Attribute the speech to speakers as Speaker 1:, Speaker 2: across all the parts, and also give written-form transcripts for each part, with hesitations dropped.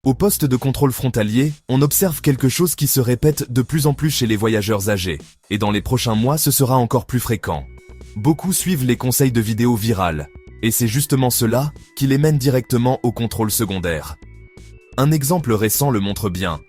Speaker 1: Au poste de contrôle frontalier, on observe quelque chose qui se répète de plus en plus chez les voyageurs âgés, et dans les prochains mois ce sera encore plus fréquent. Beaucoup suivent les conseils de vidéos virales, et c'est justement cela qui les mène directement au contrôle secondaire. Un exemple récent le montre bien.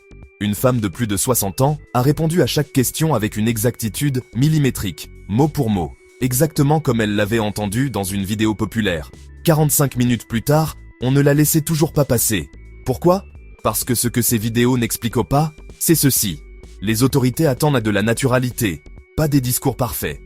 Speaker 1: Une femme de plus de 60 ans a répondu à chaque question avec une exactitude millimétrique, mot pour mot, exactement comme elle l'avait entendu dans une vidéo populaire. 45 minutes plus tard, on ne la laissait toujours pas passer. Pourquoi ? Parce que ce que ces vidéos n'expliquent pas, c'est ceci. Les autorités attendent de la naturalité, pas des discours parfaits.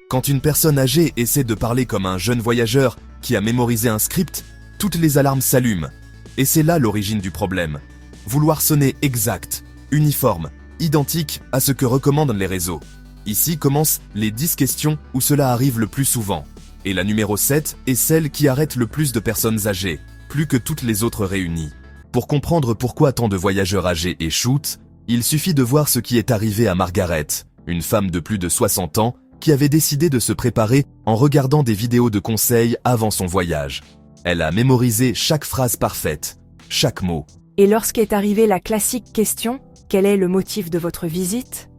Speaker 1: Quand une personne âgée essaie de parler comme un jeune voyageur qui a mémorisé un script, toutes les alarmes s'allument. Et c'est là l'origine du problème. Vouloir sonner exact, uniforme, identique à ce que recommandent les réseaux. Ici commencent les 10 questions où cela arrive le plus souvent. Et la numéro 7 est celle qui arrête le plus de personnes âgées, plus que toutes les autres réunies. Pour comprendre pourquoi tant de voyageurs âgés échouent, il suffit de voir ce qui est arrivé à Margaret, une femme de plus de 60 ans qui avait décidé de se préparer en regardant des vidéos de conseils avant son voyage. Elle a mémorisé chaque phrase parfaite, chaque mot.
Speaker 2: Et lorsqu'est arrivée la classique question « Quel est le motif de votre visite ?»,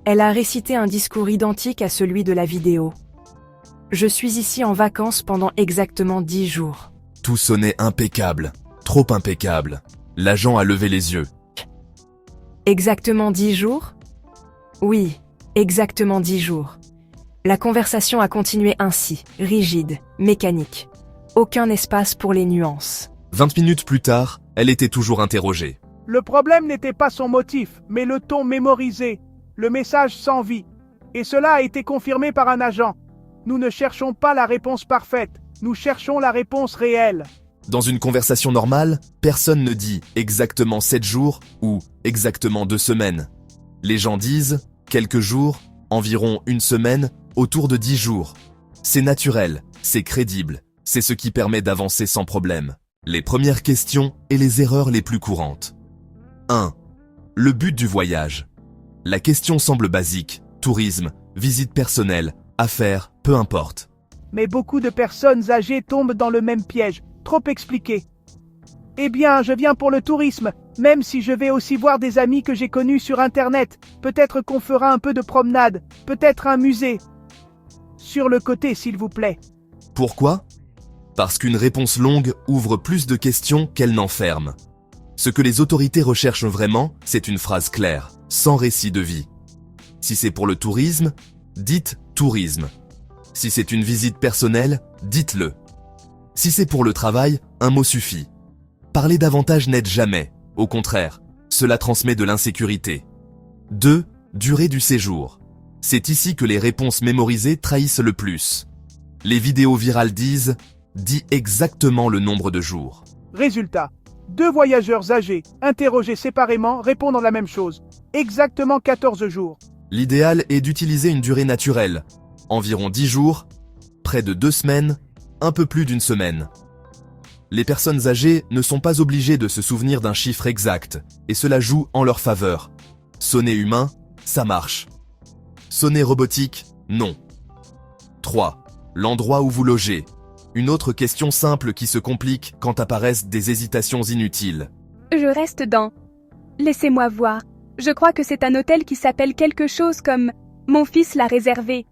Speaker 2: elle a récité un discours identique à celui de la vidéo. « Je suis ici en vacances pendant exactement 10 jours. »
Speaker 1: Tout sonnait impeccable, trop impeccable. L'agent a levé les yeux.
Speaker 2: Exactement 10 jours ? Oui, exactement 10 jours. La conversation a continué ainsi, rigide, mécanique. Aucun espace pour les nuances.
Speaker 1: 20 minutes plus tard, elle était toujours interrogée.
Speaker 3: Le problème n'était pas son motif, mais le ton mémorisé, le message sans vie. Et cela a été confirmé par un agent. Nous ne cherchons pas la réponse parfaite, nous cherchons la réponse réelle.
Speaker 1: Dans une conversation normale, personne ne dit exactement 7 jours ou exactement 2 semaines. Les gens disent quelques jours, environ une semaine, autour de 10 jours. C'est naturel, c'est crédible, c'est ce qui permet d'avancer sans problème. Les premières questions et les erreurs les plus courantes. 1. Le but du voyage. La question semble basique, tourisme, visite personnelle, affaires, peu importe.
Speaker 3: Mais beaucoup de personnes âgées tombent dans le même piège, trop expliqué. Eh bien, je viens pour le tourisme, même si je vais aussi voir des amis que j'ai connus sur Internet. Peut-être qu'on fera un peu de promenade, peut-être un musée. Sur le côté, s'il vous plaît.
Speaker 1: Pourquoi ? Parce qu'une réponse longue ouvre plus de questions qu'elle n'enferme. Ce que les autorités recherchent vraiment, c'est une phrase claire, sans récit de vie. Si c'est pour le tourisme, dites tourisme. Si c'est une visite personnelle, dites-le. Si c'est pour le travail, un mot suffit. Parler davantage n'aide jamais. Au contraire, cela transmet de l'insécurité. 2. Durée du séjour. C'est ici que les réponses mémorisées trahissent le plus. Les vidéos virales disent « Dis exactement le nombre de jours ».
Speaker 3: Résultat. 2 voyageurs âgés, interrogés séparément, répondent la même chose. Exactement 14 jours.
Speaker 1: L'idéal est d'utiliser une durée naturelle. Environ 10 jours, près de 2 semaines, un peu plus d'une semaine. Les personnes âgées ne sont pas obligées de se souvenir d'un chiffre exact, et cela joue en leur faveur. Sonner humain, ça marche. Sonner robotique, non. 3. L'endroit où vous logez. Une autre question simple qui se complique quand apparaissent des hésitations inutiles.
Speaker 4: Je reste dans. Laissez-moi voir. Je crois que c'est un hôtel qui s'appelle quelque chose comme « Mon fils l'a réservé ».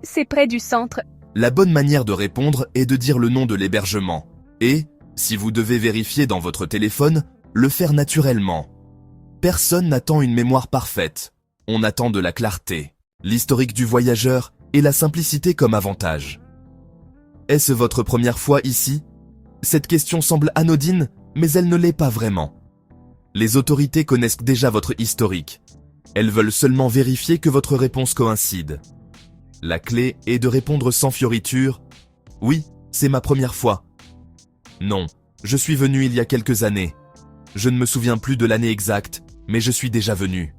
Speaker 4: C'est près du centre.
Speaker 1: La bonne manière de répondre est de dire le nom de l'hébergement. Et, si vous devez vérifier dans votre téléphone, le faire naturellement. Personne n'attend une mémoire parfaite. On attend de la clarté, l'historique du voyageur et la simplicité comme avantage. Est-ce votre première fois ici ? Cette question semble anodine, mais elle ne l'est pas vraiment. Les autorités connaissent déjà votre historique. Elles veulent seulement vérifier que votre réponse coïncide. La clé est de répondre sans fioriture. Oui, c'est ma première fois. Non, je suis venu il y a quelques années. Je ne me souviens plus de l'année exacte, mais je suis déjà venu.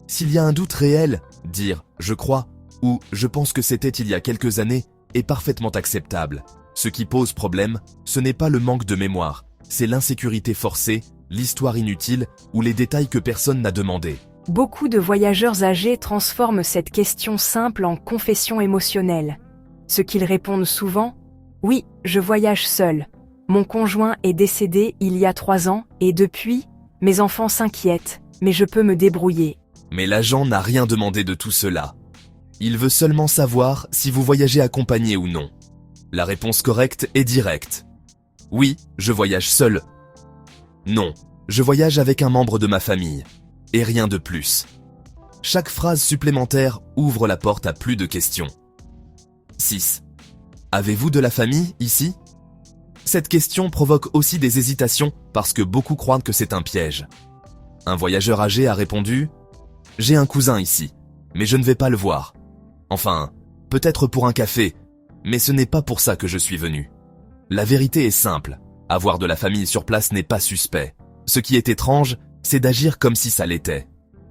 Speaker 1: S'il y a un doute réel, dire « je crois » ou « je pense que c'était il y a quelques années » est parfaitement acceptable. Ce qui pose problème, ce n'est pas le manque de mémoire, c'est l'insécurité forcée, l'histoire inutile ou les détails que personne n'a demandé.
Speaker 2: Beaucoup de voyageurs âgés transforment cette question simple en confession émotionnelle. Ce qu'ils répondent souvent, « Oui, je voyage seul » Mon conjoint est décédé il y a 3 ans, et depuis, mes enfants s'inquiètent, mais je peux me débrouiller.
Speaker 1: Mais l'agent n'a rien demandé de tout cela. Il veut seulement savoir si vous voyagez accompagné ou non. La réponse correcte est directe. Oui, je voyage seul. Non, je voyage avec un membre de ma famille. Et rien de plus. Chaque phrase supplémentaire ouvre la porte à plus de questions. 6. Avez-vous de la famille ici ? Cette question provoque aussi des hésitations parce que beaucoup croient que c'est un piège. Un voyageur âgé a répondu « J'ai un cousin ici, mais je ne vais pas le voir. Enfin, peut-être pour un café, mais ce n'est pas pour ça que je suis venu. » La vérité est simple, avoir de la famille sur place n'est pas suspect. Ce qui est étrange, c'est d'agir comme si ça l'était.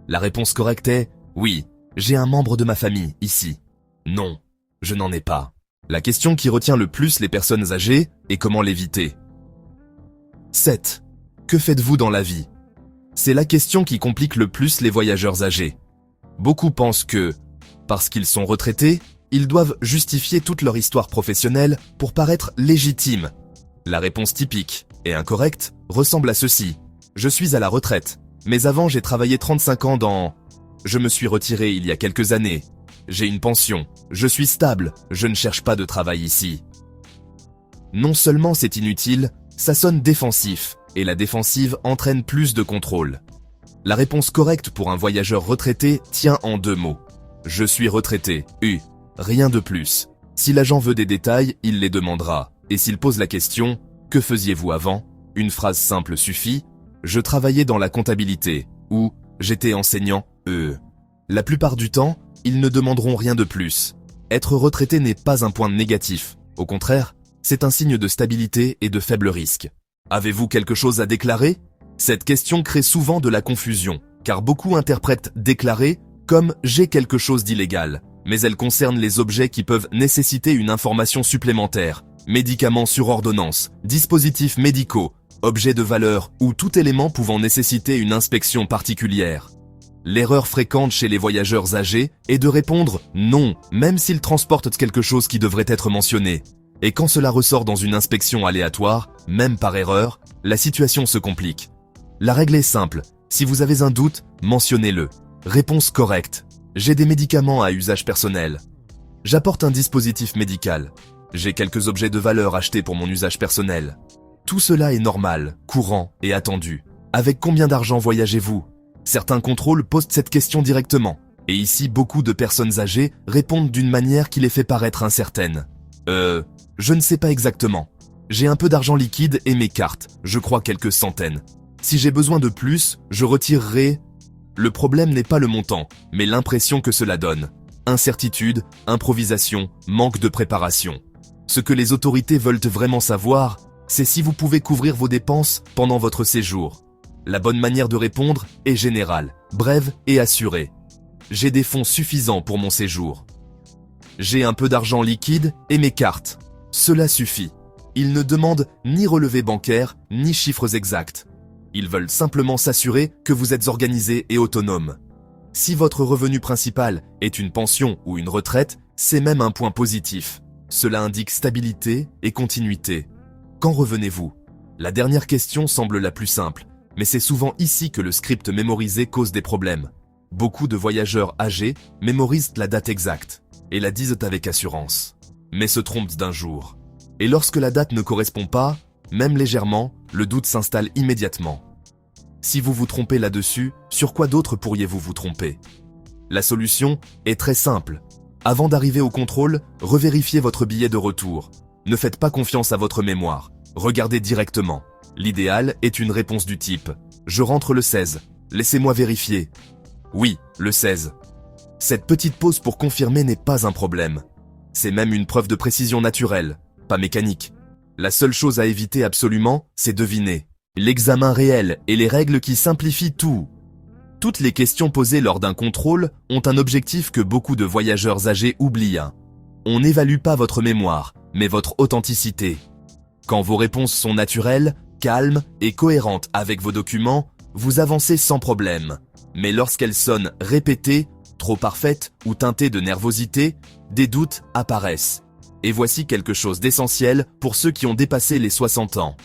Speaker 1: La réponse correcte est « Oui, j'ai un membre de ma famille ici. » Non, je n'en ai pas. La question qui retient le plus les personnes âgées est comment l'éviter. 7. Que faites-vous dans la vie ? C'est la question qui complique le plus les voyageurs âgés. Beaucoup pensent que, parce qu'ils sont retraités, ils doivent justifier toute leur histoire professionnelle pour paraître légitimes. La réponse typique, et incorrecte, ressemble à ceci. Je suis à la retraite, mais avant j'ai travaillé 35 ans dans... Je me suis retiré il y a quelques années. J'ai une pension, je suis stable, je ne cherche pas de travail ici. Non seulement c'est inutile, ça sonne défensif, et la défensive entraîne plus de contrôle. La réponse correcte pour un voyageur retraité tient en 2 mots. Je suis retraité, rien de plus. Si l'agent veut des détails, il les demandera. Et s'il pose la question, que faisiez-vous avant ? Une phrase simple suffit, je travaillais dans la comptabilité, ou j'étais enseignant, La plupart du temps, ils ne demanderont rien de plus. Être retraité n'est pas un point négatif. Au contraire, c'est un signe de stabilité et de faible risque. Avez-vous quelque chose à déclarer ? Cette question crée souvent de la confusion, car beaucoup interprètent « déclarer » comme « j'ai quelque chose d'illégal », mais elle concerne les objets qui peuvent nécessiter une information supplémentaire, médicaments sur ordonnance, dispositifs médicaux, objets de valeur ou tout élément pouvant nécessiter une inspection particulière. L'erreur fréquente chez les voyageurs âgés est de répondre « non », même s'ils transportent quelque chose qui devrait être mentionné. Et quand cela ressort dans une inspection aléatoire, même par erreur, la situation se complique. La règle est simple, si vous avez un doute, mentionnez-le. Réponse correcte. J'ai des médicaments à usage personnel. J'apporte un dispositif médical. J'ai quelques objets de valeur achetés pour mon usage personnel. Tout cela est normal, courant et attendu. Avec combien d'argent voyagez-vous ? Certains contrôles posent cette question directement. Et ici, beaucoup de personnes âgées répondent d'une manière qui les fait paraître incertaines. Je ne sais pas exactement. J'ai un peu d'argent liquide et mes cartes, je crois quelques centaines. Si j'ai besoin de plus, je retirerai... Le problème n'est pas le montant, mais l'impression que cela donne. Incertitude, improvisation, manque de préparation. Ce que les autorités veulent vraiment savoir, c'est si vous pouvez couvrir vos dépenses pendant votre séjour. La bonne manière de répondre est générale, brève et assurée. J'ai des fonds suffisants pour mon séjour. J'ai un peu d'argent liquide et mes cartes. Cela suffit. Ils ne demandent ni relevé bancaire, ni chiffres exacts. Ils veulent simplement s'assurer que vous êtes organisé et autonome. Si votre revenu principal est une pension ou une retraite, c'est même un point positif. Cela indique stabilité et continuité. Quand revenez-vous ? La dernière question semble la plus simple, mais c'est souvent ici que le script mémorisé cause des problèmes. Beaucoup de voyageurs âgés mémorisent la date exacte et la disent avec assurance, mais se trompent d'un jour. Et lorsque la date ne correspond pas, même légèrement, le doute s'installe immédiatement. Si vous vous trompez là-dessus, sur quoi d'autre pourriez-vous vous tromper ? La solution est très simple. Avant d'arriver au contrôle, revérifiez votre billet de retour. Ne faites pas confiance à votre mémoire. Regardez directement. L'idéal est une réponse du type « Je rentre le 16. Laissez-moi vérifier. » Oui, le 16. Cette petite pause pour confirmer n'est pas un problème. C'est même une preuve de précision naturelle, pas mécanique. La seule chose à éviter absolument, c'est deviner. L'examen réel et les règles qui simplifient tout. Toutes les questions posées lors d'un contrôle ont un objectif que beaucoup de voyageurs âgés oublient. On n'évalue pas votre mémoire, mais votre authenticité. Quand vos réponses sont naturelles, calmes et cohérentes avec vos documents, vous avancez sans problème. Mais lorsqu'elles sonnent répétées, trop parfaites ou teintées de nervosité, des doutes apparaissent. Et voici quelque chose d'essentiel pour ceux qui ont dépassé les 60 ans.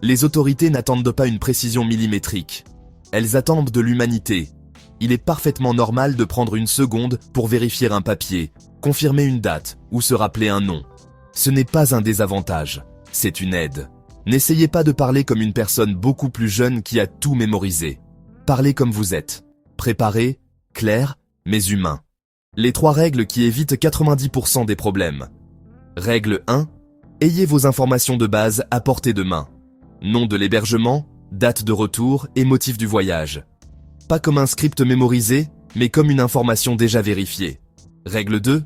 Speaker 1: Les autorités n'attendent pas une précision millimétrique. Elles attendent de l'humanité. Il est parfaitement normal de prendre une seconde pour vérifier un papier, confirmer une date ou se rappeler un nom. Ce n'est pas un désavantage, c'est une aide. N'essayez pas de parler comme une personne beaucoup plus jeune qui a tout mémorisé. Parlez comme vous êtes. Préparé, clair, mais humain. Les 3 règles qui évitent 90% des problèmes. Règle 1. Ayez vos informations de base à portée de main. Nom de l'hébergement, date de retour et motif du voyage. Pas comme un script mémorisé, mais comme une information déjà vérifiée. Règle 2.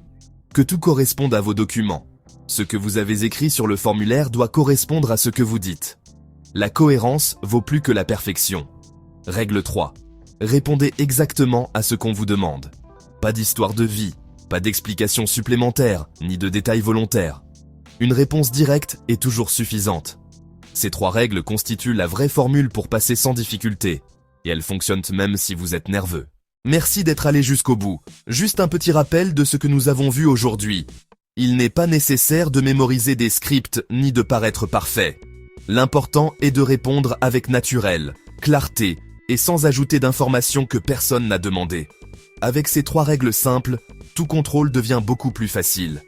Speaker 1: Que tout corresponde à vos documents. Ce que vous avez écrit sur le formulaire doit correspondre à ce que vous dites. La cohérence vaut plus que la perfection. Règle 3. Répondez exactement à ce qu'on vous demande. Pas d'histoire de vie, pas d'explications supplémentaires, ni de détails volontaires. Une réponse directe est toujours suffisante. Ces 3 règles constituent la vraie formule pour passer sans difficulté. Et elles fonctionnent même si vous êtes nerveux. Merci d'être allé jusqu'au bout. Juste un petit rappel de ce que nous avons vu aujourd'hui. Il n'est pas nécessaire de mémoriser des scripts ni de paraître parfait. L'important est de répondre avec naturel, clarté et sans ajouter d'informations que personne n'a demandé. Avec ces 3 règles simples, tout contrôle devient beaucoup plus facile.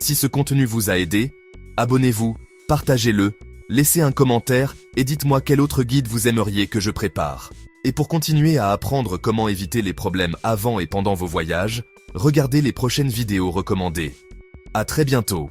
Speaker 1: Si ce contenu vous a aidé, abonnez-vous, partagez-le, laissez un commentaire et dites-moi quel autre guide vous aimeriez que je prépare. Et pour continuer à apprendre comment éviter les problèmes avant et pendant vos voyages, regardez les prochaines vidéos recommandées. À très bientôt.